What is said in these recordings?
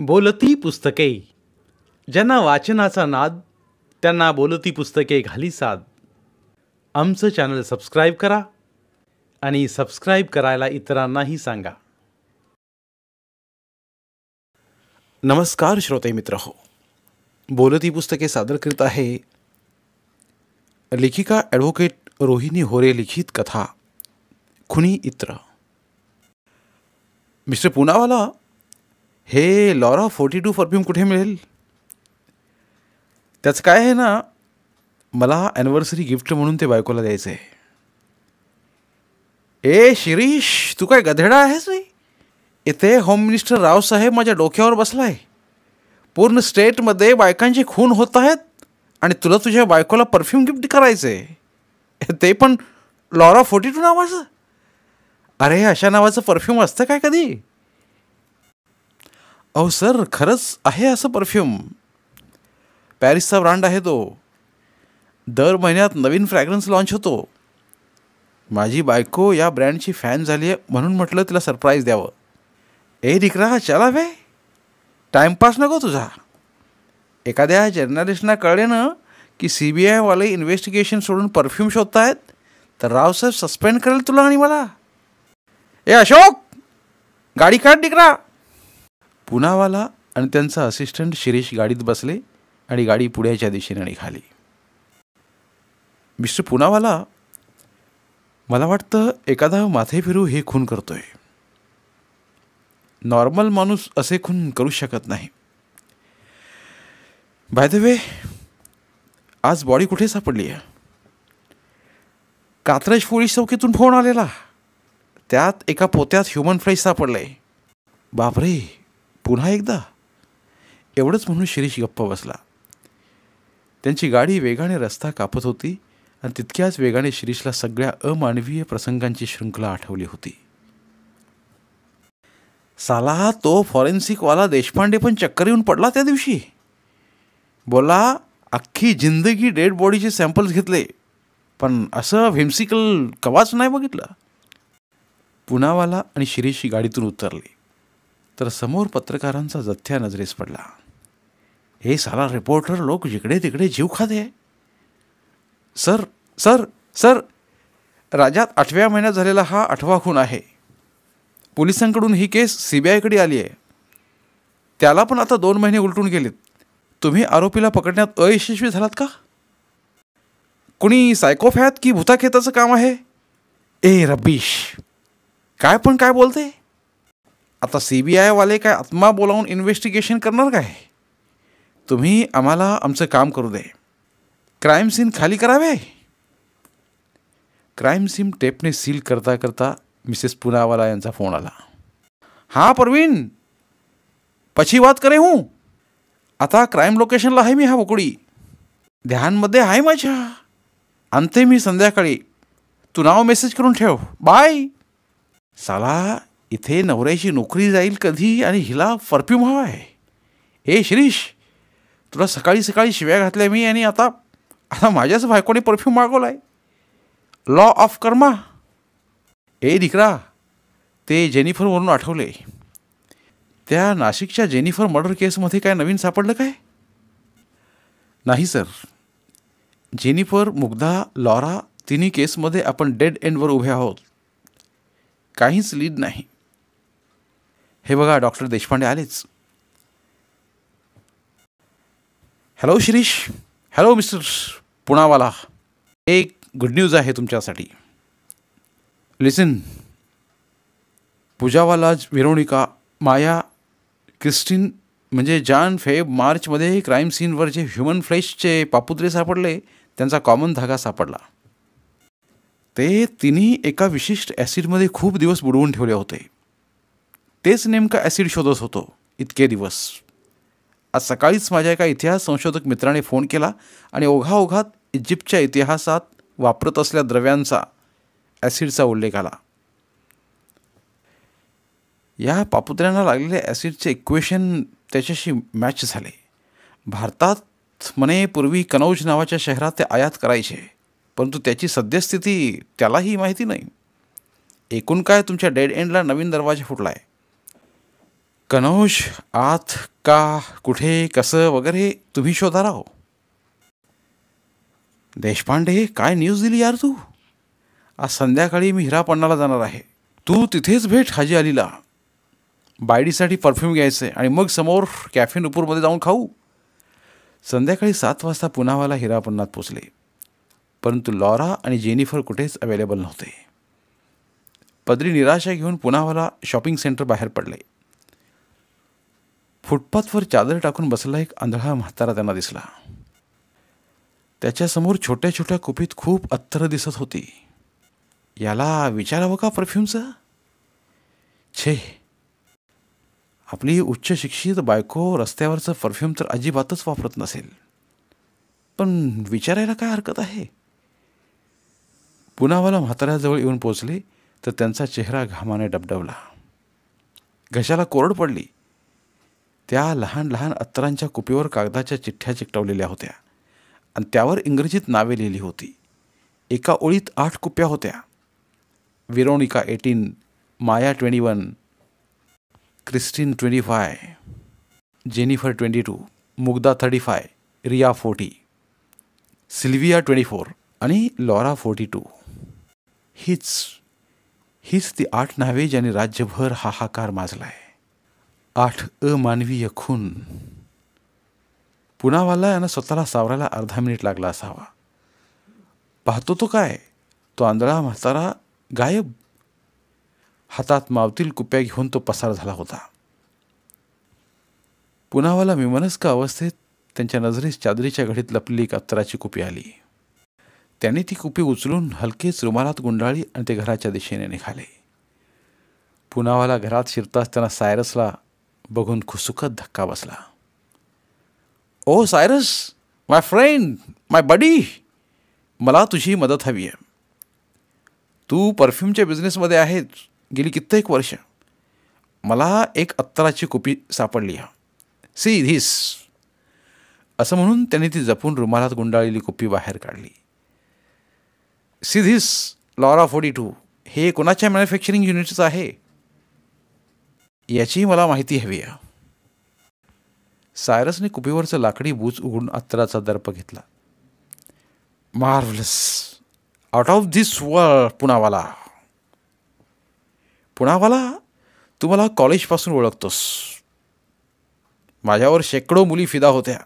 बोलती पुस्तके. ज्यांना वाचनाचा नाद त्यांना बोलती पुस्तके घाली साद. आमचं चॅनल सबस्क्राईब करा आणि सबस्क्राईब करायला इतरांनाही सांगा. नमस्कार श्रोते मित्र हो, बोलती पुस्तके सादर करीत आहे लेखिका ॲडव्होकेट रोहिणी होरे लिखित कथा खुनी इत्र. मिस्टर पुनावाला, हे लॉरा 42 परफ्यूम कुठे मिळेल? त्याचं काय आहे ना, मला ॲनिव्हर्सरी गिफ्ट म्हणून ते बायकोला द्यायचं आहे. ए शिरीष, तू काय गधेडा आहेस रे? इथे होम मिनिस्टर रावसाहेब माझ्या डोक्यावर बसला आहे. पूर्ण स्टेटमध्ये बायकांचे खून होत आहेत आणि तुला तुझ्या बायकोला परफ्यूम गिफ्ट करायचं आहे, ते पण लॉरा 42 नावाचं. अरे, अशा नावाचं परफ्यूम असतं काय कधी? अहो सर, खरंच आहे असं परफ्यूम. पॅरिसचा ब्रँड आहे तो. दर महिन्यात नवीन फ्रॅग्रन्स लॉन्च होतो. माझी बायको या ब्रँडची फॅन झाली आहे म्हणून म्हटलं तिला सरप्राईज द्यावं. ए दिकरा, चला बे, टाईमपास नको तुझा. एखाद्या जर्नलिस्टना कळले ना की CBIवाले इन्व्हेस्टिगेशन सोडून परफ्यूम शोधत आहेत तर रावसाहेब सस्पेंड करेल तुला आणि मला. ए अशोक, गाडी काढ दिकरा. पुनावाला आणि त्यांचा असिस्टंट शिरीष गाडीत बसले आणि गाडी पुण्याच्या दिशेने निघाली. मिस्टर पुनावाला, मला वाटतं एखादा माथे फिरू हे खून करतोय. नॉर्मल माणूस असे खून करू शकत नाही. बाय द वे, आज बॉडी कुठे सापडली आहे? कात्रज पोलीस चौकीतून फोन आलेला. त्यात एका पोत्यात ह्युमन फ्लेश सापडलंय. बापरे, पुन्हा एकदा? एवढंच म्हणून शिरीष गप्प बसला. त्यांची गाडी वेगाने रस्ता कापत होती आणि तितक्याच वेगाने शिरीषला सगळ्या अमानवीय प्रसंगांची शृंखला आठवली होती. साला, तो फॉरेन्सिकवाला देशपांडे पण चक्कर येऊन पडला त्या दिवशी. बोला, अख्खी जिंदगी डेड बॉडीचे सॅम्पल्स घेतले पण असं व्हिम्सिकल कवाच नाही बघितलं. पुनावाला आणि शिरीष गाडीतून उतरले तर समोर पत्रकारांचा जथ्या नजरेस पडला. हे साला रिपोर्टर लोक जिकडे तिकडे जीव खाते. सर सर सर, राज्यात 8व्या महिन्यात झालेला हा 8वा खून आहे. पोलिसांकडून ही केस CBIकडे आली आहे. त्याला पण आता 2 महिने उलटून गेलेत. तुम्ही आरोपीला पकडण्यात अयशस्वी झालात का? कुणी सायकोफॅथ की भूताखेताचं काम आहे? ए रब्बीश, काय बोलते? आता CBIवाले काय आत्मा बोलावून इन्व्हेस्टिगेशन करणार काय? तुम्ही आम्हाला आमचं काम करू दे. क्राईम सीन खाली करावे. क्राईम सीन टेपने सील करता करता मिसेस पुनावाला यांचा फोन आला. हां परवीन, पछी बात करे हूँ. आता क्राईम लोकेशनला आहे मी. हा बोकडी ध्यानमध्ये आहे माझ्या. आणते मी संध्याकाळी. तू नाव मेसेज करून ठेव. बाय. साला, इथे नवऱ्याची नोकरी जाईल कधी आणि हिला परफ्यूम हवा आहे. ए शिरीष, तुला सकाळी सकाळी शिव्या घातल्या मी आणि आता माझ्याच बायकोने परफ्यूम मागवलाय. लॉ ऑफ कर्मा. ए दिकरा, ते जेनिफरवरून आठवले. त्या नाशिकच्या जेनिफर मर्डर केसमध्ये काय नवीन सापडलं काय? नाही सर. जेनिफर, मुग्धा, लॉरा तिन्ही केसमध्ये आपण डेड एंडवर उभे आहोत. काहीच लीड नाही. हे बघा, डॉक्टर देशपांडे आलेच. Hello Shirish. Hello mister Poonawala. एक गुड न्यूज आहे तुमच्यासाठी. लिसन. पूजावालाज, वेरोनिका, माया, क्रिस्टिन म्हणजे जान, फेब, मार्चमध्ये क्राईम सीनवर जे ह्युमन फ्लेशचे पापुत्रे सापडले त्यांचा कॉमन धागा सापडला. ते तिन्ही एका विशिष्ट ॲसिडमध्ये खूप दिवस बुडवून ठेवले होते. तेच नेमकं ॲसिड शोधत होतो इतके दिवस. आज सकाळीच माझ्या एका इतिहास संशोधक मित्राने फोन केला आणि ओघाओघात इजिप्तच्या इतिहासात वापरत असलेल्या द्रव्यांचा, ॲसिडचा उल्लेख आला. या पापुत्र्यांना लागलेले ॲसिडचे इक्वेशन त्याच्याशी मॅच झाले. भारतात म्हणे पूर्वी कनौज नावाच्या शहरात ते आयात करायचे, परंतु त्याची सद्यस्थिती त्यालाही माहिती नाही. एकूण काय, तुमच्या डेड एंडला नवीन दरवाजा फुटला आहे. कनौज आत का कुठे कसं वगैरे तुम्ही शोधा राहो. देशपांडे, काय न्यूज दिली यार तू? आज संध्याकाळी मी हिरापण्णाला जाणार आहे. तू तिथेच भेट हाजी अलीला. बायडीसाठी परफ्यूम घ्यायचे आणि मग समोर कॅफे नुपूरमध्ये जाऊन खाऊ. संध्याकाळी 7 वाजता पुनावाला हिरापण्णात पोचले, परंतु लॉरा आणि जेनिफर कुठेच अवेलेबल नव्हते. पदरी निराशा घेऊन पुनावाला शॉपिंग सेंटर बाहेर पडले. फुटपाथवर चादर टाकून बसलेला एक आंधळा म्हातारा त्यांना दिसला. त्याच्यासमोर छोट्या छोट्या कुपीत खूप अत्तरं दिसत होती. याला विचारावं का परफ्यूमचं? छे, आपली उच्च शिक्षित बायको रस्त्यावरचं परफ्यूम तर अजिबातच वापरत नसेल, पण विचारायला काय हरकत आहे? पुनावाला म्हाताऱ्याजवळ येऊन पोचले तर त्यांचा चेहरा घामाने डबडबला. घशाला कोरड पडली. त्या लहान लहान अत्तरांच्या कुपीवर कागदाच्या चिठ्ठ्या चिकटवलेल्या होत्या आणि त्यावर इंग्रजीत नावे लिहिली होती. एका ओळीत 8 कुप्या होत्या. Veronica 18, Maya 21, Christine 25, Jennifer 22, Mugdha 35, Riya 40, Sylvia 24 आणि लॉरा 42. हीच ती 8 नावे ज्याने राज्यभर हाहाकार माजलाय. 8 अमानवीय खून. पुनावाला यांना स्वतःला सावरायला अर्धा मिनिट लागला असावा. पाहतो तो काय, तो आंधळा म्हातारा गायब. हातात मावतील कुप्या घेऊन तो पसार झाला होता. पुनावाला विमनस्क अवस्थेत त्यांच्या नजरेस चादरीच्या घडीत लपलेली एक अत्तराची कुपी आली. त्यांनी ती कुपी उचलून हलकेच रुमालात गुंडाळली आणि ते घराच्या दिशेने निघाले. पुनावाला घरात शिरताच त्यांना सायरसला बघून खुसुकत धक्का बसला. ओ सायरस, माय फ्रेंड, माय बडी, मला तुझी मदत हवी आहे. तू परफ्यूमच्या बिझनेसमध्ये आहेस गेली कित्येक वर्ष. मला एक अत्तराची कुपी सापडली. See this. असं म्हणून त्यांनी ती जपून रुमालात गुंडाळलेली कुपी बाहेर काढली. See this, Laura 42. हे कोणाच्या मॅन्युफॅक्चरिंग युनिटचं आहे याची मला माहिती हवी आहे. सायरसने कुपीवरचं लाकडी बूच उघडून अत्तराचा दर्प घेतला. Marvellous, out of this world. Poonawalla, तू मला कॉलेजपासून ओळखतोस. माझ्यावर शेकडो मुली फिदा होत्या.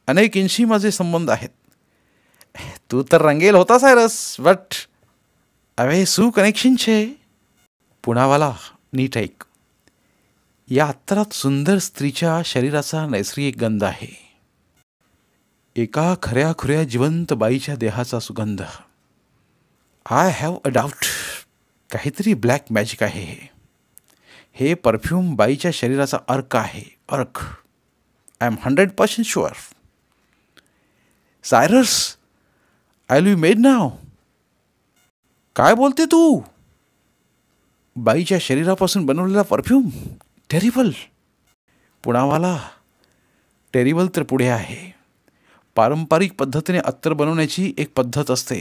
अनेक इंशी माझे संबंध आहेत. तू तर रंगेल होता सायरस, बट अवे सू कनेक्शन छे. पुनावाला, नीट ऐक. या अत्तरात सुंदर स्त्रीच्या शरीराचा नैसर्गिक गंध आहे. एका खऱ्याखुऱ्या जिवंत बाईच्या देहाचा सुगंध. I have a doubt. काहीतरी ब्लॅक मॅजिक आहे. हे परफ्यूम बाईच्या शरीराचा अर्क आहे. अर्क. I am 100% sure. Cyrus, I will be made now. काय बोलते तू? बाईच्या शरीरापासून बनवलेला परफ्यूम? टेरिबल. पुनावाला, टेरिबल तर पुढे आहे. पारंपरिक पद्धतीने अत्तर बनवण्याची एक पद्धत असते.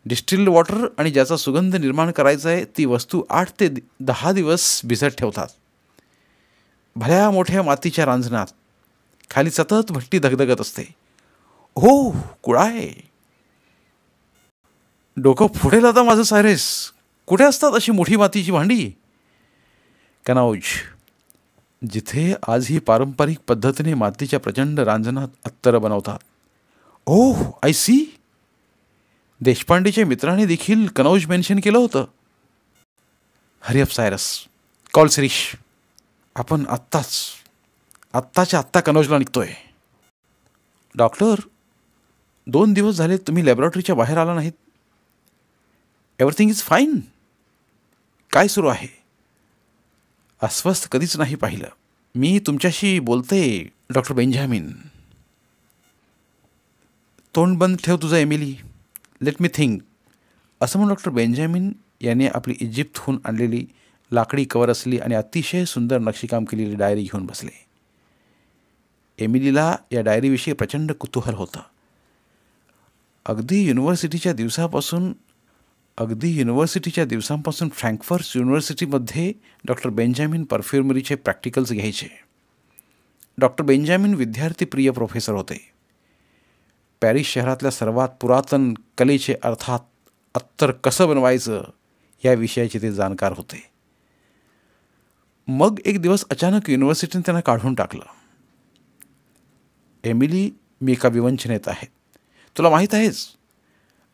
डिस्टिल्ड वॉटर आणि ज्याचा सुगंध निर्माण करायचा आहे ती वस्तू 8 ते 10 दिवस भिजत ठेवतात. भल्या मोठ्या मातीच्या रांजणात. खाली सतत भट्टी धगधगत असते. हो, कुळाय. डोकं फुटेल आता माझं सायरस. कुठे असतात अशी मोठी मातीची भांडी? कनौज, जिथे आजही पारंपरिक पद्धतीने मातीच्या प्रचंड रांजणात अत्तर बनवतात. ओह, आय सी. देशपांडेच्या मित्राने देखील कनौज मेन्शन केलं होतं. Hurry up Cyrus. Call Shirish. आपण आत्ताच्या आत्ता कनौजला निघतोय. डॉक्टर, 2 दिवस झाले तुम्ही लॅबॉरेटरीच्या बाहेर आला नाहीत. Everything is fine. काय सुरू आहे? अस्वस्थ कधीच नाही पाहिलं. मी तुमच्याशी बोलते डॉक्टर बेंजामिन. तोंड बंद ठेव तुझं एमिली. Let me think. असं म्हणून डॉक्टर बेंजामिन यांनी आपली इजिप्तहून आणलेली लाकडी कवर असलेली आणि अतिशय सुंदर नक्षीकाम केलेली डायरी घेऊन बसले. एमिलीला या डायरीविषयी प्रचंड कुतूहल होतं. अगदी युनिव्हर्सिटीच्या दिवसापासून अगदी युनिव्हर्सिटीच्या दिवसांपासून फ्रँकफर्ट युनिव्हर्सिटीमध्ये डॉक्टर बेंजामिन परफ्युमरीचे प्रॅक्टिकल्स घ्यायचे. डॉक्टर बेंजामिन विद्यार्थीप्रिय प्रोफेसर होते. पॅरिस शहरातल्या सर्वात पुरातन कलेचे अर्थात अत्तर कसं बनवायचं या विषयाचे ते जाणकार होते. मग एक दिवस अचानक युनिव्हर्सिटीने त्यांना काढून टाकलं. एमिली, मी एका विवंचनेत आहे. तुला माहीत आहेच,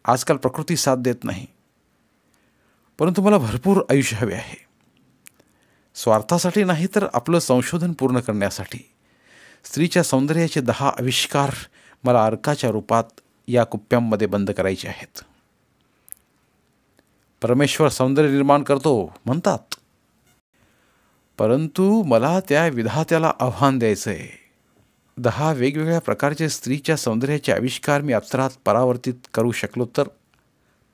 आजकाल प्रकृती साथ देत नाही. परंतु मला भरपूर आयुष्य हवे आहे. स्वार्थासाठी नाही तर आपलं संशोधन पूर्ण करण्यासाठी. स्त्रीच्या सौंदर्याचे 10 आविष्कार मला अर्काच्या रूपात या कुप्प्यांमध्ये बंद करायचे आहेत. परमेश्वर सौंदर्य निर्माण करतो म्हणतात, परंतु मला त्या विधात्याला आव्हान द्यायचं आहे. 10 वेगवेगळ्या प्रकारचे स्त्रीच्या सौंदर्याचे आविष्कार मी अप्सरात परावर्तित करू शकलो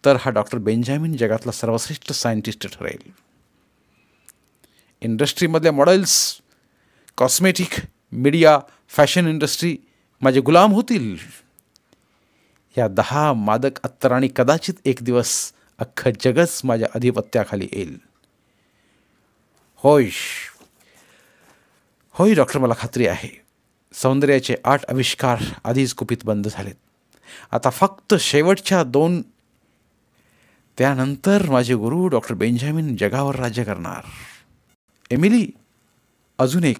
तर हा डॉक्टर बेंजामिन जगातला सर्वश्रेष्ठ सायंटिस्ट ठरेल. इंडस्ट्रीमधल्या models, cosmetic, media, fashion industry माझे गुलाम होतील. या 10 मादक अत्तरांनी कदाचित एक दिवस अख्खं जगच माझ्या अधिपत्याखाली येईल. होय होय डॉक्टर, मला खात्री आहे. सौंदर्याचे 8 आविष्कार आधीच कुपीत बंद झालेत. आता फक्त शेवटच्या 2. त्यानंतर माझे गुरु डॉक्टर बेंजामिन जगावर राज्य करणार. एमिली, अजून एक.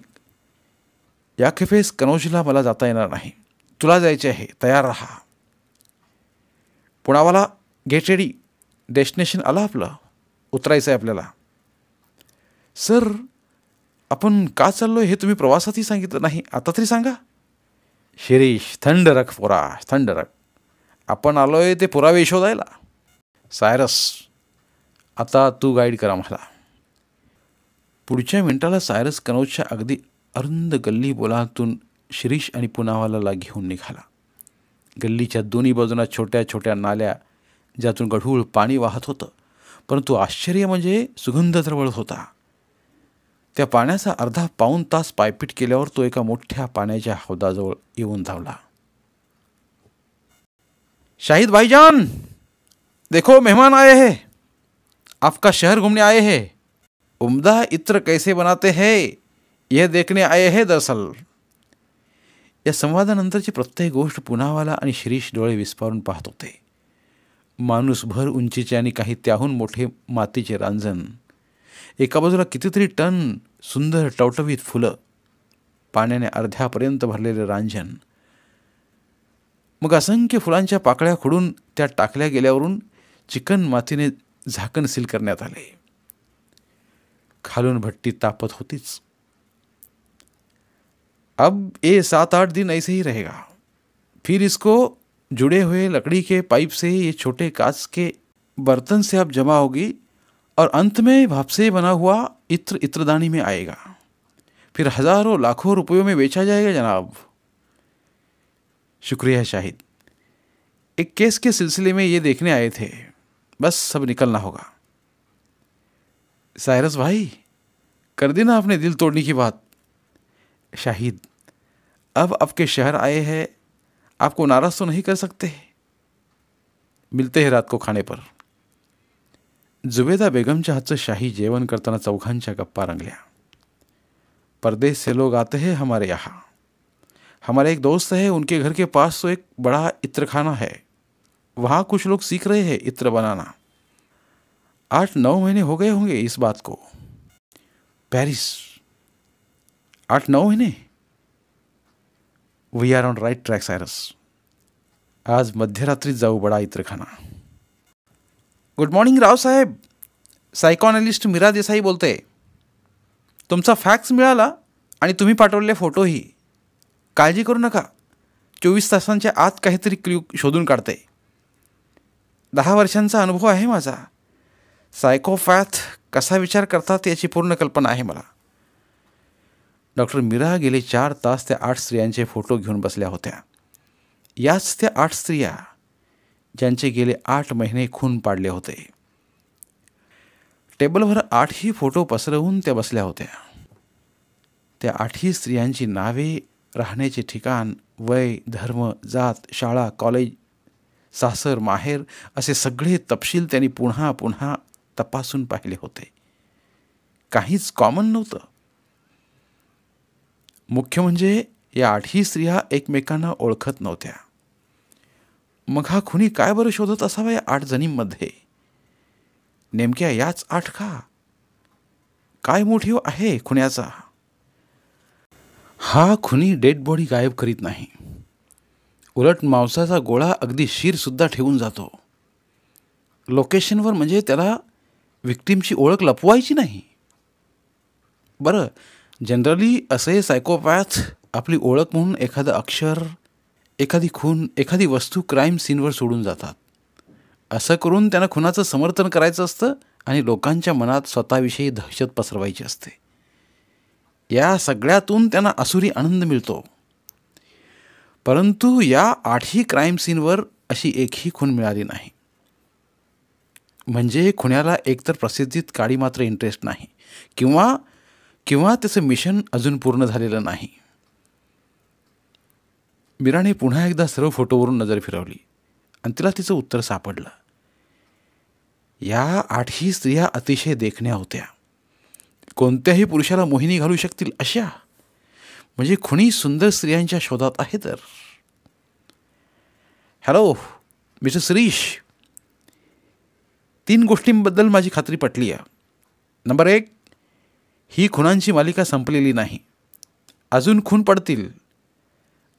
या खेपेस कनौजला मला जाता येणार नाही. तुला जायचे आहे, तयार राहा. पुणावाला, गेट रेडी. डेस्टिनेशन आलं आपलं, उतरायचं आहे आपल्याला. सर, आपण का चाललोय हे तुम्ही प्रवासातही सांगितलं नाही, आता तरी सांगा. शिरीष, थंड रख पोरा, थंड रख. आपण आलोय ते पुरावे शोधायला. सायरस, आता तू गाईड करा मला. पुढच्या मिनिटाला सायरस कनौजच्या अगदी अरुंद गल्ली बोलातून शिरीष आणि पुनावालाला घेऊन निघाला. गल्लीच्या दोन्ही बाजूंना छोट्या छोट्या नाल्या, ज्यातून गढूळ पाणी वाहत होतं. परंतु आश्चर्य म्हणजे सुगंध तरवळत होता. त्या पाण्याचा अर्धा पाऊण तास पायपीट केल्यावर तो एका मोठ्या पाण्याच्या हौदाजवळ येऊन धावला. शाहिद भाईजान, देखो मेहमान आए हैं. आपका शहर घूमने आए हैं. उम्दा इत्र कैसे बनाते हैं यह देखने आए हैं दरअसल. या संवादानंतरची प्रत्येक गोष्ट पुनावाला आणि शिरीष डोळे विस्फारून पाहत होते. माणूस भर उंचीचे आणि काही त्याहून मोठे मातीचे रांजण, एका बाजूला कितीतरी टन सुंदर टवटवीत फुलं, पाण्याने अर्ध्यापर्यंत भरलेले रांजण, मग असंख्य फुलांच्या पाकळ्या खुडून त्या टाकल्या गेल्यावरून चिकन मातीने झाकण सील करण्यात आले. खालून भट्टी तापत होतीच. अब ये 7-8 दिन ऐसे ही रहेगा. फिर इसको जुड़े हुए लकड़ी के पाइप से ये छोटे कांच के बर्तन से अब जमा होगी और अंत में भाप से बना हुआ इत्र इत्रदानी में आएगा. फिर हजारों लाखों रुपयों में बेचा जाएगा जनाब. शुक्रिया शाहिद. एक केस के सिलसिले में ये देखने आए थे, बस सब निकलना होगा. सायरस भाई, कर दी ना आपने दिल तोड़ने की बात. शाहिद, अब आपके शहर आए हैं, आपको नाराज तो नहीं कर सकते. मिलते हैं रात को खाने पर. जुबेदा बेगमच्या हातचं शाही जेवण करताना चौघांच्या गप्पा रंगल्या. परदेश से लोग आते हैं हमारे यहाँ. हमारे एक दोस्त है, उनके घर के पास तो एक बड़ा इत्रखाना है. वहाँ कुछ लोग सीख रहे हैं इत्र बनाना. 8-9 महीने हो गए होंगे इस बात को. पेरिस, 8-9 महीने. We are on right track Cyrus. आज मध्यरात्रीच जाऊ बडा इत्रखाना. Good morning Raosaheb. Psychoanalyst Meera Desai बोलते. तुमचा फॅक्स मिळाला आणि तुम्ही पाठवलेले फोटोही. काळजी करू नका, 24 तासांच्या आत काहीतरी क्ल्यू शोधून काढते. 10 वर्षांचा अनुभव आहे माझा. सायकोपॅथ कसा विचार करतात याची पूर्ण कल्पना आहे मला. डॉक्टर मीरा गेले 4 तास त्या 8 स्त्रियांचे फोटो घेऊन बसल्या होत्या. याच त्या 8 स्त्रिया ज्यांचे गेले 8 महिने खून पाडले होते. टेबलवर 8ही फोटो पसरवून त्या बसल्या होत्या. त्या 8ही स्त्रियांची नावे, राहण्याचे ठिकाण, वय, धर्म, जात, शाळा, कॉलेज सासर माहेर असे सगळे तपशील त्यांनी पुन्हा पुन्हा तपासून पाहिले होते. काहीच कॉमन नव्हतं. मुख्य म्हणजे या 8ही स्त्रिया एकमेकांना ओळखत नव्हत्या. मग हा खुनी काय बरं शोधत असावा या 8 जणींमध्ये? नेमक्या याच 8 का? काय मोटिव्ह आहे खुन्याचा? हा खुनी डेड बॉडी गायब करीत नाही. उलट मांसाचा गोळा अगदी शिरसुद्धा ठेवून जातो. लोकेशनवर, म्हणजे त्याला विक्टीमची ओळख लपवायची नाही. बरं, जनरली असे सायकोपॅथ आपली ओळख म्हणून एखादं अक्षर, एखादी खून, एखादी वस्तू क्राईम सीनवर सोडून जातात. असं करून त्यांना खुनाचं समर्थन करायचं असतं आणि लोकांच्या मनात स्वतःविषयी दहशत पसरवायची असते. या सगळ्यातून त्यांना असुरी आनंद मिळतो. परंतु या 8ही क्राईम सीनवर अशी एकही खून मिळाली नाही. म्हणजे खुन्याला एकतर प्रसिद्धीत काडी मात्र इंटरेस्ट नाही, किंवा त्याचं मिशन अजून पूर्ण झालेलं नाही. मीराने पुन्हा एकदा सर्व फोटोवरून नजर फिरवली आणि तिला तिचं उत्तर सापडलं. या 8ही स्त्रिया अतिशय देखण्या होत्या. कोणत्याही पुरुषाला मोहिनी घालू शकतील अशा. म्हणजे खुनी सुंदर स्त्रियांच्या शोधात आहे तर. हॅलो मिस्टर शिरीष, 3 गोष्टींबद्दल माझी खात्री पटली आहे. नंबर 1, ही खुनांची मालिका संपलेली नाही, अजून खून पडतील.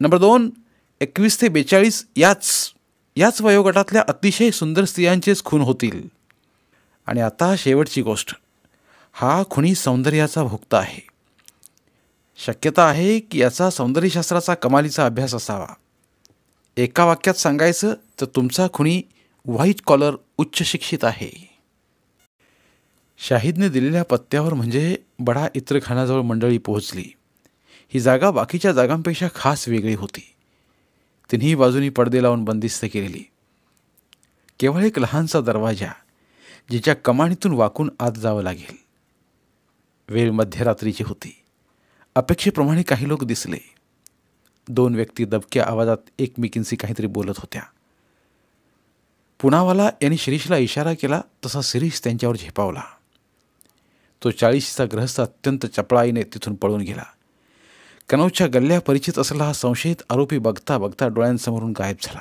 नंबर 2, 21 ते 42 याच वयोगटातल्या अतिशय सुंदर स्त्रियांचेच खून होतील. आणि आता शेवटची गोष्ट, हा खुनी सौंदर्याचा भोक्ता आहे. शक्यता आहे की याचा सौंदर्यशास्त्राचा कमालीचा अभ्यास असावा. एका वाक्यात सांगायचं तर तुमचा खुनी व्हाईट कॉलर उच्च शिक्षित आहे. शाहिदने दिलेल्या पत्त्यावर म्हणजे बडा इत्रखानाजवळ मंडळी पोहोचली. ही जागा बाकीच्या जागांपेक्षा खास वेगळी होती. तिन्ही बाजूनी पडदे लावून बंदिस्त केलेली. केवळ एक लहानसा दरवाजा, जिच्या कमानीतून वाकून आत जावं लागेल. वेळ मध्यरात्रीची होती. अपेक्षेप्रमाणे काही लोक दिसले. 2 व्यक्ती दबक्या आवाजात एकमेकींशी काहीतरी बोलत होत्या. पुनावाला यांनी शिरीषला इशारा केला तसा शिरीष त्यांच्यावर झेपावला. तो 40चा ग्रहस्थ अत्यंत चपळाईने तिथून पळून गेला. कनौजच्या गल्ल्या परिचित असलेला हा संशयित आरोपी बघता बघता डोळ्यांसमोरून गायब झाला.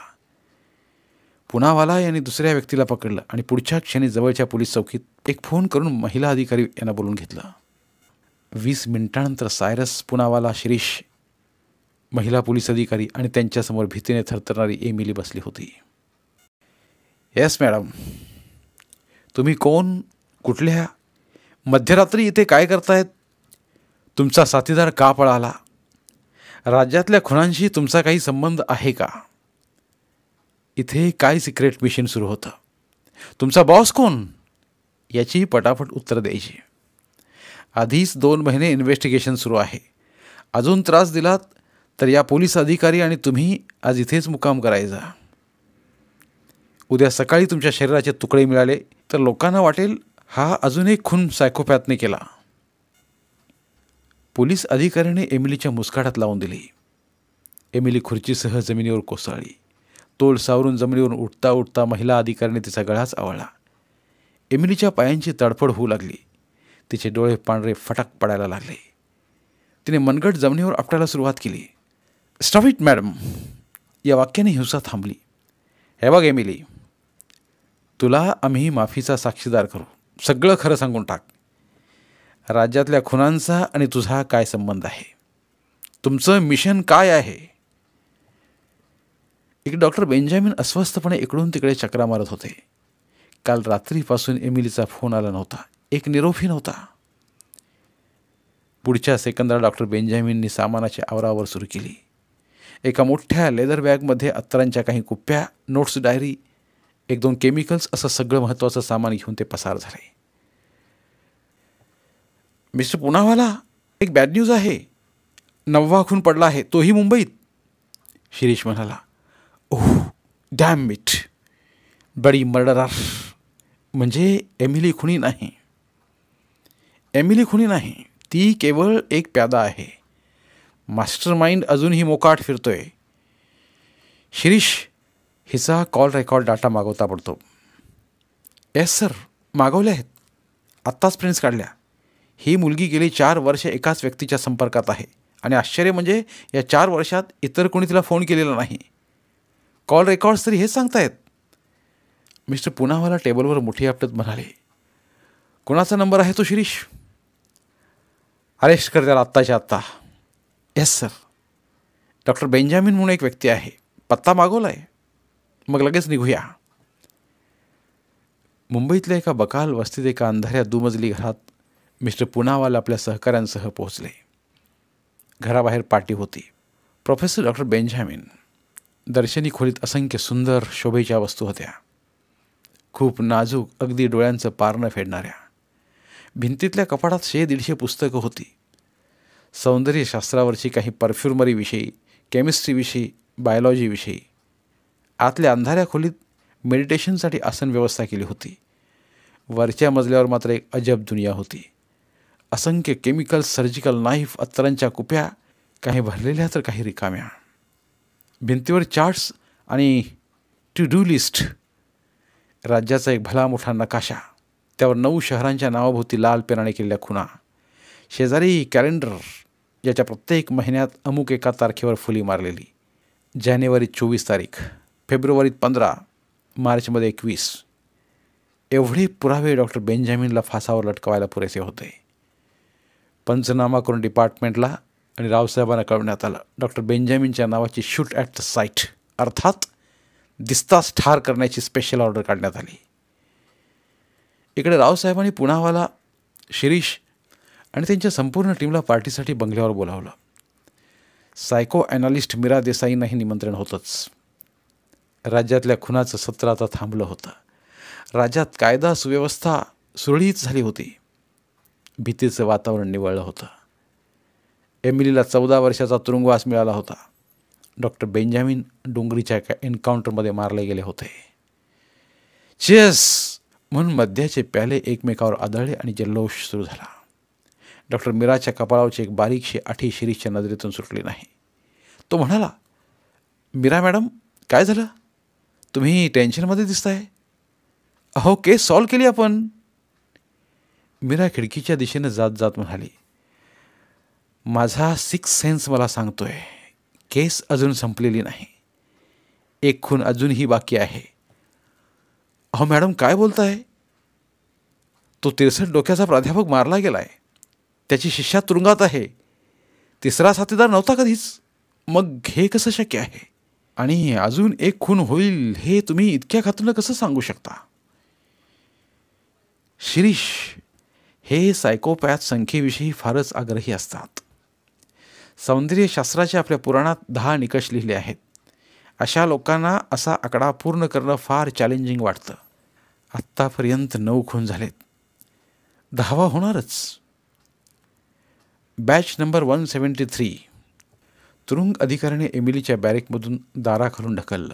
पुनावाला यांनी दुसऱ्या व्यक्तीला पकडलं आणि पुढच्या क्षणी जवळच्या पोलीस चौकीत एक फोन करून महिला अधिकारी यांना बोलून घेतलं. 20 मिनिटांनंतर सायरस, पुनावाला, शिरीष, महिला पोलीस अधिकारी आणि त्यांच्यासमोर भीतीने थरथरणारी एमिली बसली होती. Yes madam. तुम्ही कोण? कुठल्या? मध्यरात्री इथे काय करतायत? तुमचा साथीदार का पळाला? राज्यातल्या खुनांशी तुमचा काही संबंध आहे का? इथे काय सिक्रेट मिशन सुरू होतं? तुमचा बॉस कोण? याची पटापट उत्तर द्यायची. आधीच 2 महिने इन्व्हेस्टिगेशन सुरू आहे. अजून त्रास दिलात तर या पोलीस अधिकारी आणि तुम्ही आज इथेच मुक्काम करायचा. उद्या सकाळी तुमच्या शरीराचे तुकडे मिळाले तर लोकांना वाटेल हा अजून एक खून सायकोपॅथने केला. पोलीस अधिकाऱ्याने एमिलीच्या मुस्काटात लावून दिली. एमिली खुर्चीसह जमिनीवर कोसळली. तोल सावरून जमिनीवरून उठता उठता महिला अधिकाऱ्याने तिचा गळाच आवळला. एमिलीच्या पायांची तडफड होऊ लागली. तिचे डोळे पांढरे फटाक पडायला लागले. तिने मनगट जमिनीवर आपटायला सुरुवात केली. Stop it madam. या वाक्याने हिंसा थांबली. हे बघ एमिली, तुला आम्ही माफीचा साक्षीदार करू. सगळं खरं सांगून टाक. राज्यातल्या खुनांचा आणि तुझा काय संबंध आहे? तुमचं मिशन काय आहे? एक डॉक्टर बेंजामिन अस्वस्थपणे इकडून तिकडे चक्रा मारत होते. काल रात्रीपासून एमिलीचा फोन आला नव्हता. एक निरोपही नव्हता. पुढच्या सेकंदाला डॉक्टर बेंजामिननी सामानाची आवरावर सुरू केली. एका मोठ्या लेदर बॅगमध्ये अत्तरांच्या काही कुप्प्या, नोट्स, डायरी, 1-2 केमिकल्स असं सगळं महत्त्वाचं सामान घेऊन ते पसार झाले. मिस्टर पुनावाला, एक बॅड न्यूज आहे. 9वा खून पडला आहे, तोही मुंबईत. शिरीष म्हणाला. Oh damn it. Buddy murderer. म्हणजे एमिली खुनी नाही. एमिली खुनी नाही, ती केवळ एक प्यादा आहे. मास्टर माइंड अजूनही मोकाट फिरतोय. शिरीष, हिचा कॉल रेकॉर्ड डाटा मागवता पडतो. येस सर, मागवले आहेत. आत्ताच प्रिंट्स काढल्या. ही मुलगी गेली 4 वर्षे एकाच व्यक्तीच्या संपर्कात आहे आणि आश्चर्य म्हणजे या 4 वर्षात इतर कोणी तिला फोन केलेला नाही. कॉल रेकॉर्ड्स तरी हेच सांगतायत. मिस्टर पुनावाला टेबलवर मुठी आपटत म्हणाले, कोणाचा नंबर आहे तो शिरीष? अरेस्ट कर त्याला आत्ताच्या आत्ता. Yes sir. डॉक्टर बेंजामिन म्हणून एक व्यक्ती आहे, पत्ता मागवला आहे. मग लगेच निघूया. मुंबईतल्या एका बकाल वस्तीत एका अंधाऱ्या दुमजली घरात मिस्टर पुनावाला आपल्या सहकाऱ्यांसह पोहोचले. घराबाहेर पार्टी होती. Professor doctor Benjamin. दर्शनी खोलीत असंख्य सुंदर शोभेच्या वस्तू होत्या, खूप नाजूक, अगदी डोळ्यांचं पारणं फेडणाऱ्या. भिंतीतल्या कपाटात 100-150 पुस्तकं होती. सौंदर्यशास्त्रावरची, काही परफ्युमरीविषयी, केमिस्ट्रीविषयी, बायोलॉजीविषयी. आतल्या अंधाऱ्या खोलीत मेडिटेशनसाठी आसन व्यवस्था केली होती. वरच्या मजल्यावर मात्र एक अजब दुनिया होती. असंख्य केमिकल्स, सर्जिकल नाईफ, अत्तरांच्या कुप्या, काही भरलेल्या तर काही रिकाम्या. भिंतीवर चार्ट्स आणि टू डू लिस्ट. राज्याचा एक भला मोठा नकाशा, त्यावर 9 शहरांच्या नावाभोवती लाल पेनाने केलेल्या खुणा. शेजारी कॅलेंडर, ज्याच्या प्रत्येक महिन्यात अमुक एका तारखेवर फुली मारलेली. जानेवारीत 24 तारीख, फेब्रुवारीत 15, मार्चमध्ये 21. एवढे पुरावे डॉक्टर बेंजामिनला फासावर लटकवायला पुरेसे होते. पंचनामा करून डिपार्टमेंटला आणि रावसाहेबांना कळवण्यात आलं. डॉक्टर बेंजामिनच्या नावाची शूट ॲट द साईट, अर्थात दिसताच ठार करण्याची स्पेशल ऑर्डर काढण्यात आली. इकडे रावसाहेबांनी पुनावाला, शिरीष आणि त्यांच्या संपूर्ण टीमला पार्टीसाठी बंगल्यावर बोलावलं. सायको ॲनालिस्ट मीरा देसाईंनाही निमंत्रण होतंच. राज्यातल्या खुनाचं सत्र आता थांबलं होतं. राज्यात कायदा सुव्यवस्था सुरळीत झाली होती. भीतीचं वातावरण निवळलं होतं. एमिलीला 14 वर्षाचा तुरुंगवास मिळाला होता. डॉक्टर बेंजामिन डोंगरीच्या एका एन्काउंटरमध्ये मारले गेले होते. चेस म्हणून मद्याचे प्याले एकमेकावर आदळले आणि जल्लोष सुरू झाला. डॉक्टर मीराच्या कपाळावरची एक बारीकशी आठी शिरीषच्या नजरेतून सुटली नाही. तो म्हणाला, मीरा मॅडम, काय झालं? तुम्ही टेन्शनमध्ये दिसताय. अहो, केस सॉल्व केली आपण. मीरा खिडकीच्या दिशेनं जात जात म्हणाली, माझा 6th सेन्स मला सांगतोय, केस अजून संपलेली नाही. एक खून अजूनही बाकी आहे. अहो मॅडम, काय बोलताय? तो 63 डोक्याचा प्राध्यापक मारला गेलाय. त्याची शिष्या तुरुंगात आहे. 3रा साथीदार नव्हता कधीच. मग हे कसं शक्य आहे? आणि अजून एक खून होईल हे तुम्ही इतक्या खात्रीनं कसं सांगू शकता? शिरीष, हे सायकोपॅथ संख्येविषयी फारच आग्रही असतात. सौंदर्यशास्त्राचे आपल्या पुराणात 10 निकष लिहिले आहेत. अशा लोकांना असा आकडा पूर्ण करणं फार चॅलेंजिंग वाटतं. आत्तापर्यंत 9 खून झालेत. 10वा होणारच. Batch number 173. तुरुंग अधिकाऱ्याने एमिलीच्या बॅरेकमधून दाराखालून ढकललं.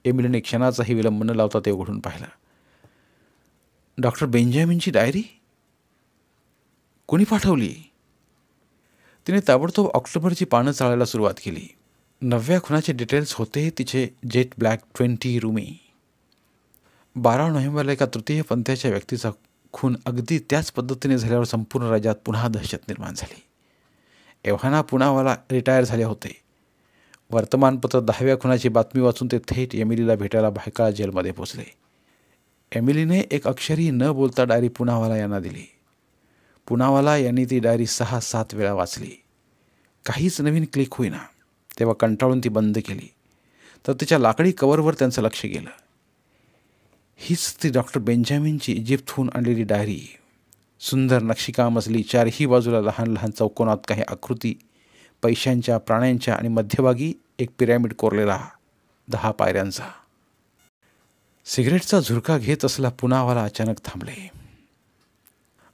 एमिलीने क्षणाचाही विलंब न लावता ते उघडून पाहिलं. डॉक्टर बेंजामिनची डायरी कोणी पाठवली? तिने ताबडतोब ऑक्टोबरची पानं चाळायला सुरुवात केली. 9व्या खुनाचे डिटेल्स होते तिचे जेट ब्लॅक 20 रुमी. 12 नोव्हेंबरला एका तृतीय पंथाच्या व्यक्तीचा खून अगदी त्याच पद्धतीने झाल्यावर संपूर्ण राज्यात पुन्हा दहशत निर्माण झाली. एव्हाना पुनावाला रिटायर झाले होते. वर्तमानपत्र 10व्या खुनाची बातमी वाचून ते थेट एमिलीला भेटायला भायखळा जेलमध्ये पोचले. एमिलीने एक अक्षरही न बोलता डायरी पुनावाला यांना दिली. पुनावाला यांनी ती डायरी 6-7 वेळा वाचली. काहीच नवीन क्लिक होईना. तेव्हा कंटाळून ती बंद केली. तर तिच्या लाकडी कवरवर त्यांचं लक्ष गेलं. हीच ती डॉक्टर बेंजामिनची इजिप्तहून आणलेली डायरी. सुंदर नक्षीकाम असली, 4ही बाजूला लहान लहान चौकोनात काही आकृती, पैशांच्या, प्राण्यांच्या आणि मध्यभागी एक पिरॅमिड कोरलेला 10 पायऱ्यांचा. सिगरेटचा झुरका घेत असला पुनावाला अचानक थांबले.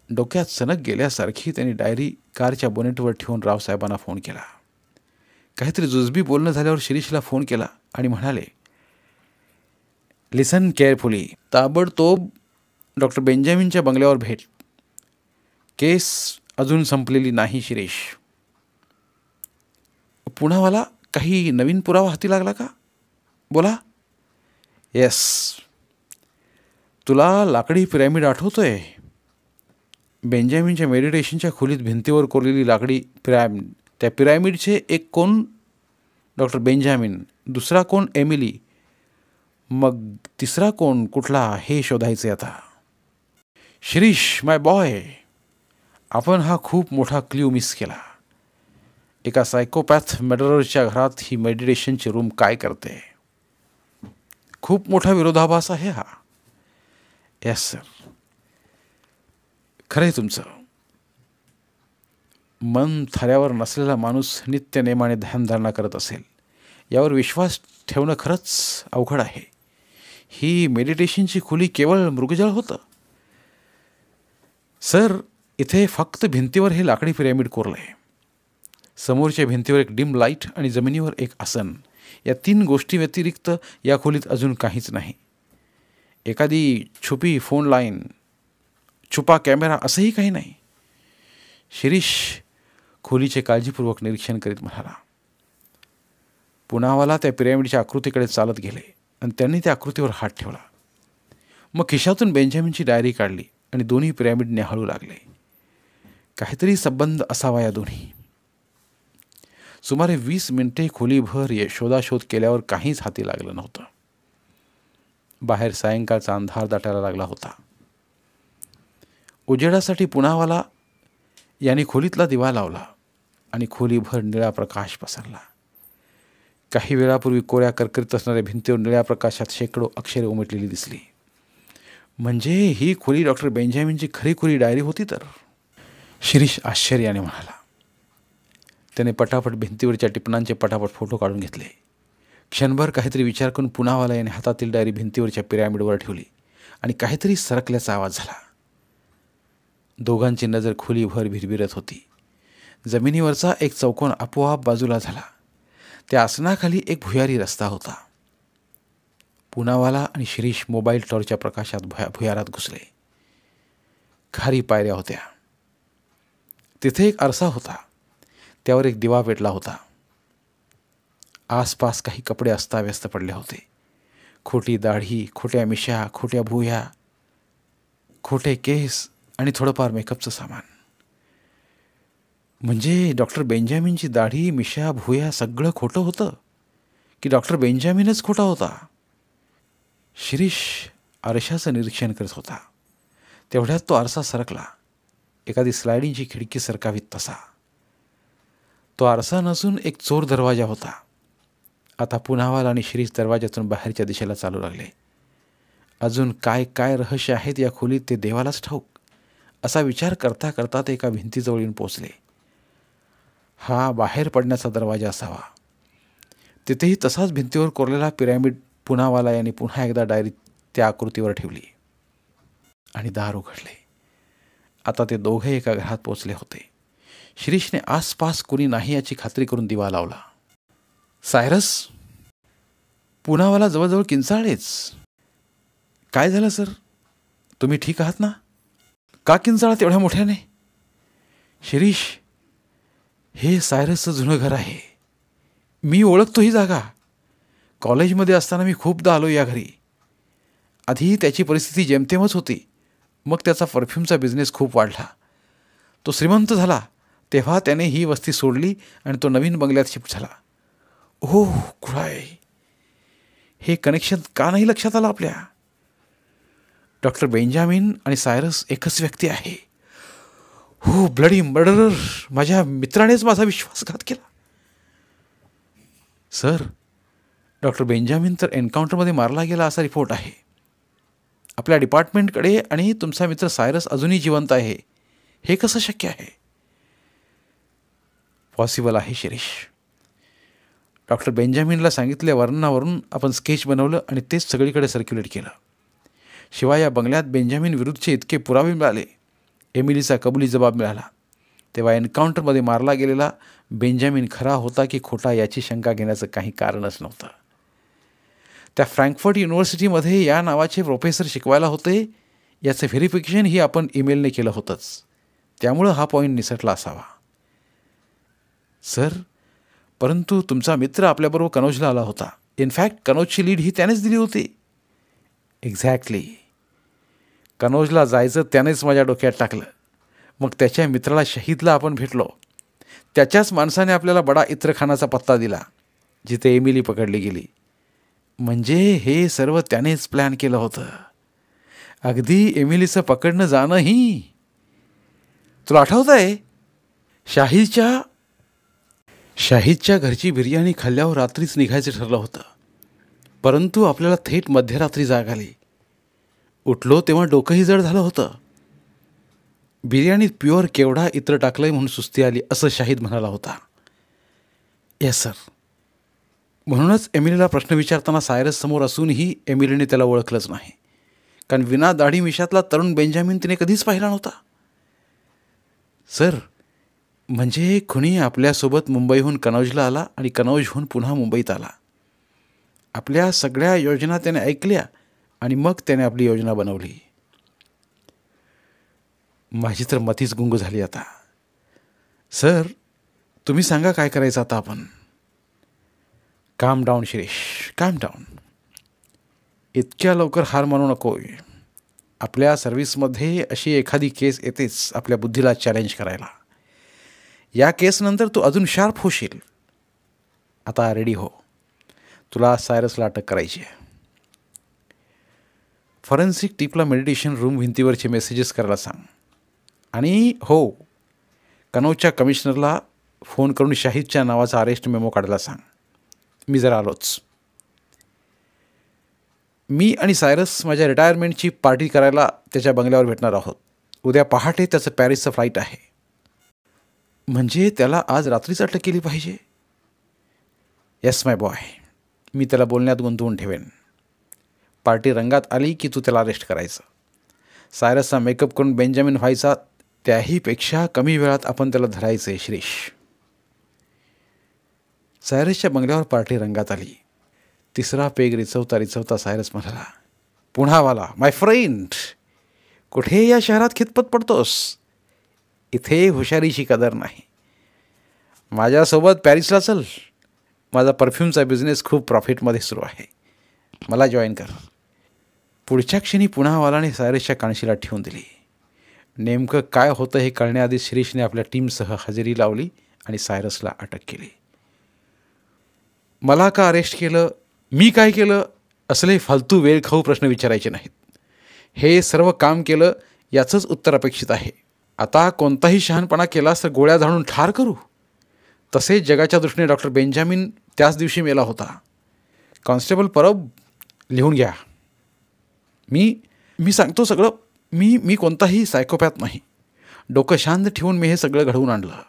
डोक्यात सनक गेल्यासारखी त्यांनी डायरी कारच्या बोनेटवर ठेवून रावसाहेबांना फोन केला. काहीतरी जुजबी बोलणं झाल्यावर शिरीषला फोन केला आणि म्हणाले, लिसन केअरफुली. ताबडतोब डॉक्टर बेंजामिनच्या बंगल्यावर भेट. केस अजून संपलेली नाही शिरीष. पुनावाला काही नवीन पुरावा हाती लागला का? बोला. येस, तुला लाकडी पिरॅमिड आठवतोय? बेंजामिनच्या मेडिटेशनच्या खोलीत भिंतीवर कोरलेली लाकडी पिरॅमिड. त्या पिरॅमिडचे एक कोण डॉक्टर बेंजामिन, दुसरा कोण एमिली, मग तिसरा कोण कुठला हे शोधायचे आता. शिरीष माय बॉय, आपण हा खूप मोठा क्ल्यू मिस केला. एका सायकोपॅथ मर्डररच्या घरात ही मेडिटेशनची रूम काय करते? खूप मोठा विरोधाभास आहे हा. येस सर, खरं आहे तुमचं. मन थाऱ्यावर नसलेला माणूस नित्य नेमाने ध्यानधारणा करत असेल यावर विश्वास ठेवणं खरंच अवघड आहे. ही मेडिटेशनची खोली केवळ मृगजळ होतं. सर, इथे फक्त भिंतीवर हे लाकडी पिरॅमिड कोरलं आहे. समोरच्या भिंतीवर एक डिम लाईट आणि जमिनीवर एक आसन, या 3 गोष्टी व्यतिरिक्त या खोलीत अजून काहीच नाही. एखादी छुपी फोन लाईन, छुपा कॅमेरा असंही काही नाही. शिरीष खोलीचे काळजीपूर्वक निरीक्षण करीत म्हणाला. पुनावाला त्या पिरॅमिडच्या आकृतीकडे चालत गेले आणि त्यांनी त्या आकृतीवर हात ठेवला. मग खिशातून बेंजामिनची डायरी काढली आणि दोन्ही पिरॅमिड न्याहाळू लागले. काहीतरी संबंध असावा या दोन्ही. सुमारे 20 मिनिटे खोलीभर शोधाशोध केल्यावर काहीच हाती लागलं नव्हतं. बाहेर सायंकाळचा अंधार दाटायला लागला होता. उजेडासाठी पुनावाला यांनी खोलीतला दिवा लावला आणि खोलीभर निळा प्रकाश पसरला. काही वेळापूर्वी कोऱ्या करकरीत असणाऱ्या भिंतीवर निळ्या प्रकाशात शेकडो अक्षरे उमटलेली दिसली. म्हणजे ही खोली डॉक्टर बेंजामिनची खरी खोली डायरी होती तर. शिरीष आश्चर्याने म्हणाला. त्याने पटापट भिंतीवरच्या टिपणांचे पटापट फोटो काढून घेतले. क्षणभर काहीतरी विचार करून पुनावाला याने हातातील डायरी भिंतीवरच्या पिरॅमिडवर ठेवली आणि काहीतरी सरकल्याचा आवाज झाला. दोघांची नजर खोलीभर भिरभिरत होती. जमिनीवरचा एक चौकोन आपोआप बाजूला झाला. त्या आसनाखाली एक भुयारी रस्ता होता. पुनावाला आणि शिरीष मोबाईल टॉर्चच्या प्रकाशात भुयारात घुसले. खारी पायऱ्या होत्या. तिथे एक आरसा होता. त्यावर एक दिवा पेटला होता. आसपास काही कपडे अस्ताव्यस्त पडले होते. खोटी दाढी, खोट्या मिशा, खोट्या भुया, खोटे केस आणि थोडंफार मेकअपचं सामान. म्हणजे डॉक्टर बेंजामिनची दाढी, मिशा, भुया सगळं खोटं होतं की डॉक्टर बेंजामिनच खोटा होता? शिरीष आरशाचं निरीक्षण करत होता. तेवढ्यात तो आरसा सरकला. एखादी स्लायडिंगची खिडकी सरकावीत तसा. तो आरसा नसून एक चोर दरवाजा होता. आता पुनावाला आणि शिरीष दरवाजातून बाहेरच्या दिशेला चालू लागले. अजून काय काय रहस्य आहेत या खोलीत ते देवालाच ठाऊक, असा विचार करता करता ते एका भिंतीजवळ येऊन पोचले. हा बाहेर पडण्याचा दरवाजा असावा. तिथेही तसाच भिंतीवर कोरलेला पिरॅमिड पुनावाला यांनी पुन्हा एकदा डायरी त्या आकृतीवर ठेवली आणि दार उघडले. आता ते दोघे एका घरात पोचले होते. शिरीषने आसपास कुणी नाही याची खात्री करून दिवा लावला. सायरस, पुनावाला जवळजवळ किंचाळलेच. काय झालं सर? तुम्ही ठीक आहात ना? का किंचाळत एवढ्या मोठ्याने? शिरीष, हे सायरसचं जुनं घर आहे. मी ओळखतो ही जागा. कॉलेजमध्ये असताना मी खूपदा आलो या घरी. आधी त्याची परिस्थिती जेमतेमच होती. मग त्याचा परफ्यूमचा बिझनेस खूप वाढला. तो श्रीमंत झाला तेव्हा त्याने ही वस्ती सोडली आणि तो नवीन बंगल्यात शिफ्ट झाला. ओह खुळाय, हे कनेक्शन का नाही लक्षात आलं आपल्या? डॉक्टर बेंजामिन आणि सायरस एकच व्यक्ती आहे. हो, ब्लडी मर्डरर. माझ्या मित्रानेच माझा विश्वासघात केला. सर, डॉक्टर बेंजामिन तर एन्काउंटरमध्ये मारला गेला असा रिपोर्ट आहे आपल्या डिपार्टमेंटकडे, आणि तुमचा मित्र सायरस अजूनही जिवंत आहे. हे कसं शक्य आहे? पॉसिबल आहे शिरीष. डॉक्टर बेंजामिनला सांगितल्या वर्णनावरून आपण स्केच बनवलं आणि तेच सगळीकडे सर्क्युलेट केलं. शिवाय या बंगल्यात बेंजामिन विरुद्धचे इतके पुरावे मिळाले. एमिलीचा कबुली जबाब मिळाला. तेव्हा एन्काउंटरमध्ये मारला गेलेला बेंजामिन खरा होता की खोटा याची शंका घेण्याचं काही कारणच नव्हतं. त्या फ्रँकफर्ट युनिव्हर्सिटीमध्ये या नावाचे प्रोफेसर शिकवायला होते याचं व्हेरिफिकेशन ही आपण ईमेलने केलं होतंच. त्यामुळं हा पॉईंट निसटला असावा. सर, परंतु तुमचा मित्र आपल्याबरोबर कनौजला आला होता. इनफॅक्ट कनौजची लीड ही त्यानेच दिली होती. एक्झॅक्टली. कनौजला जायचं त्यानेच माझ्या डोक्यात टाकलं. मग त्याच्या मित्राला शहीदला आपण भेटलो. त्याच्याच माणसाने आपल्याला बडा इत्रखानाचा पत्ता दिला, जिथे एमिली पकडली गेली. म्हणजे हे सर्व त्यानेच प्लॅन केलं होतं. अगदी एमिलीचं पकडणं जाणंही. तुला आठवतं आहे, शाहीदच्या घरची बिर्याणी खाल्ल्यावर रात्रीच निघायचं ठरलं होतं. परंतु आपल्याला थेट मध्यरात्री जाग आली. उठलो तेव्हा डोकंही जड झालं होतं. बिर्याणीत प्युअर केवढा इत्र टाकलंय म्हणून सुस्ती आली, असं शाहीद म्हणाला होता. Yes sir. म्हणूनच एमिलीला प्रश्न विचारताना सायरस समोर असूनही एमिलीने त्याला ओळखलंच नाही. कारण विना दाढी मिशातला तरुण बेंजामिन तिने कधीच पाहिला नव्हता. सर, म्हणजे खुनी आपल्यासोबत मुंबईहून कनौजला आला आणि कनौजहून पुन्हा मुंबईत आला. आपल्या सगळ्या योजना त्याने ऐकल्या आणि मग त्याने आपली योजना बनवली. माझी तर मतीच गुंग झाली आता. सर, तुम्ही सांगा काय करायचं आता आपण. काम डाऊन शिरीष, काम डाऊन. इतक्या लवकर हार मानू नकोय. आपल्या सर्व्हिसमध्ये अशी एखादी केस येतेच आपल्या बुद्धीला चॅलेंज करायला. या केसनंतर तू अजून शार्प होशील. आता रेडी हो. तुला सायरसला अटक करायची आहे. फॉरेन्सिक टीपला मेडिटेशन रूम भिंतीवरचे मेसेजेस करायला सांग. आणि हो, कनौजच्या कमिशनरला फोन करून शाहीदच्या नावाचा अरेस्ट मेमो काढायला सांग. मी जरा आलोच. मी आणि सायरस माझ्या रिटायरमेंटची पार्टी करायला त्याच्या बंगल्यावर भेटणार आहोत. उद्या पहाटे त्याचं पॅरिसचं फ्लाईट आहे. म्हणजे त्याला आज रात्रीच अटक केली पाहिजे. येस माय बॉय. मी त्याला बोलण्यात गुंतवून ठेवेन. पार्टी रंगात आली की तू त्याला अरेस्ट करायचं. सायरसचा मेकअप करून बेंजामिन व्हायचा, त्याहीपेक्षा कमी वेळात आपण त्याला धरायचं आहे श्रीश. सायरसच्या बंगल्यावर पार्टी रंगात आली. तिसरा पेग रिचवता सायरस म्हणाला, पुन्हावाला माय फ्रेंड, कुठे या शहरात खितपत पडतोस? इथे हुशारीची कदर नाही. माझ्यासोबत पॅरिसला चल. माझा परफ्यूमचा बिझनेस खूप प्रॉफिटमध्ये सुरू आहे. मला जॉईन कर. पुढच्या क्षणी पुन्हावालाने सायरसच्या कानशिला ठेवून दिली. नेमकं काय होतं हे कळण्याआधी शिरीषने आपल्या टीमसह हजेरी लावली आणि सायरसला अटक केली. मला का अरेस्ट केलं, मी काय केलं, असले फालतू वेळ खाऊ प्रश्न विचारायचे नाहीत. हे सर्व काम केलं याचंच उत्तर अपेक्षित आहे. आता कोणताही शहाणपणा केलास तर गोळ्या झाडून ठार करू. तसेच जगाच्या दृष्टीने डॉक्टर बेंजामिन त्याच दिवशी मेला होता. कॉन्स्टेबल परब, लिहून घ्या. मी सांगतो सगळं. मी कोणताही सायकोपॅथ नाही. डोकं शांत ठेवून मी हे सगळं घडवून आणलं.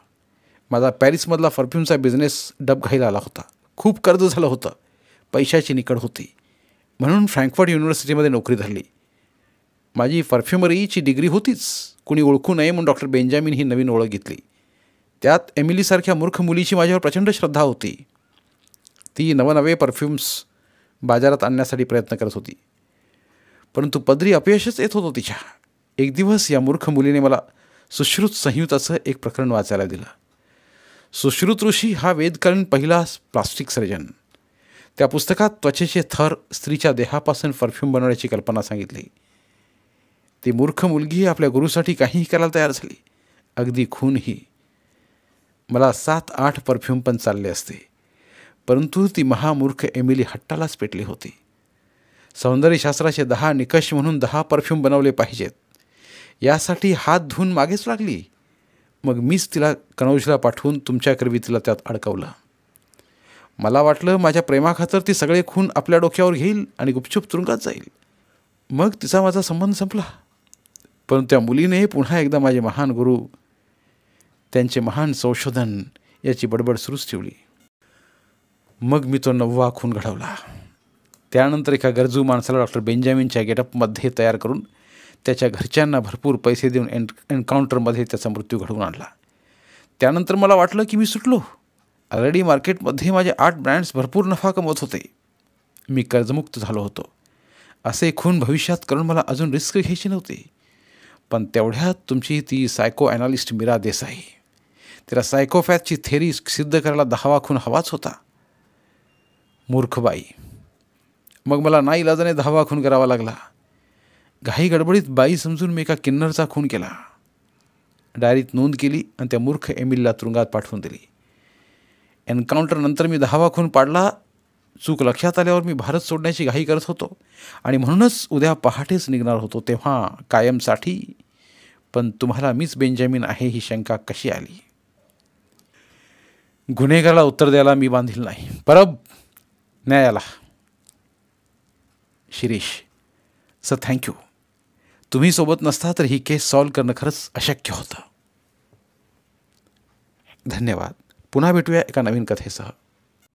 माझा पॅरिसमधला परफ्यूमचा बिझनेस डबघाईला आला होता. खूप कर्ज झालं होतं. पैशाची निकड होती. म्हणून फ्रँकफर्ट युनिव्हर्सिटीमध्ये नोकरी धरली. माझी परफ्युमरीची डिग्री होतीच. कुणी ओळखू नये म्हणून डॉक्टर बेंजामिन ही नवीन ओळख घेतली. त्यात एमिलीसारख्या मूर्ख मुलीची माझ्यावर प्रचंड श्रद्धा होती. ती नवनवे परफ्यूम्स बाजारात आणण्यासाठी प्रयत्न करत होती. परंतु पदरी अपयशच येत होतं तिच्या. एक दिवस या मूर्ख मुलीने मला सुश्रुत संहिताचं एक प्रकरण वाचायला दिलं. सुश्रुत ऋषी हा वेदकालीन पहिला प्लास्टिक सर्जन. त्या पुस्तकात त्वचेचे थर स्त्रीच्या देहापासून परफ्यूम बनवण्याची कल्पना सांगितली. ती मूर्ख मुलगी आपल्या गुरुसाठी काहीही करायला तयार झाली, अगदी खूनही. मला 7-8 परफ्यूम पण चालले असते. परंतु ती महामूर्ख एमिली हट्टालाच पेटली होती. सौंदर्यशास्त्राचे 10 निकष म्हणून 10 परफ्यूम बनवले पाहिजेत, यासाठी हात धुवून मागेच लागली. मग मीच तिला कनौजला पाठवून तुमच्याकरवी तिला त्यात अडकवलं. मला वाटलं माझ्या प्रेमाखातर ती सगळे खून आपल्या डोक्यावर घेईल आणि गुपचूप तुरुंगात जाईल. मग तिचा माझा संबंध संपला. पण त्या मुलीने पुन्हा एकदा माझे महान गुरु, त्यांचे महान संशोधन याची बडबड सुरूच ठेवली. मग मी तो 9वा खून घडवला. त्यानंतर एका गरजू माणसाला डॉक्टर बेंजामिनच्या गेटअपमध्ये तयार करून त्याच्या घरच्यांना भरपूर पैसे देऊन एन्काउंटरमध्ये त्याचा मृत्यू घडवून आणला. त्यानंतर मला वाटलं की मी सुटलो. ऑलरेडी मार्केटमध्ये माझे 8 ब्रँड्स भरपूर नफा कमवत होते. मी कर्जमुक्त झालो होतो. असे खून भविष्यात करून मला अजून रिस्क घ्यायची नव्हती. पण तेवढ्यात तुमची ती सायको ॲनालिस्ट मीरा देसाई, तिला सायकोपॅथची थेरी सिद्ध करायला 10वा खून हवाच होता. मूर्खबाई, मग मला नाईलाजाने 10वा खून करावा लागला. घाई गडबडीत बाई समजून मी एका किन्नरचा खून केला. डायरीत नोंद केली आणि त्या मूर्ख एमिलला तुरुंगात पाठवून दिली. एन्काउंटरनंतर मी 10वा खून पाडला. चूक लक्षात आल्यावर मी भारत सोडण्याची घाई करत होतो आणि म्हणूनच उद्या पहाटेच निघणार होतो, तेव्हा कायमसाठी. पण तुम्हाला मीच बेंजामिन आहे ही शंका कशी आली? गुन्हेगाराला उत्तर द्यायला मी बांधील नाही. परब, न्यायाला. Shirish, sir thank you. तुम्ही सोबत नसता तर ही केस सॉल्व्ह करणं खरंच अशक्य होतं. धन्यवाद. पुन्हा भेटूया एका नवीन कथेसह.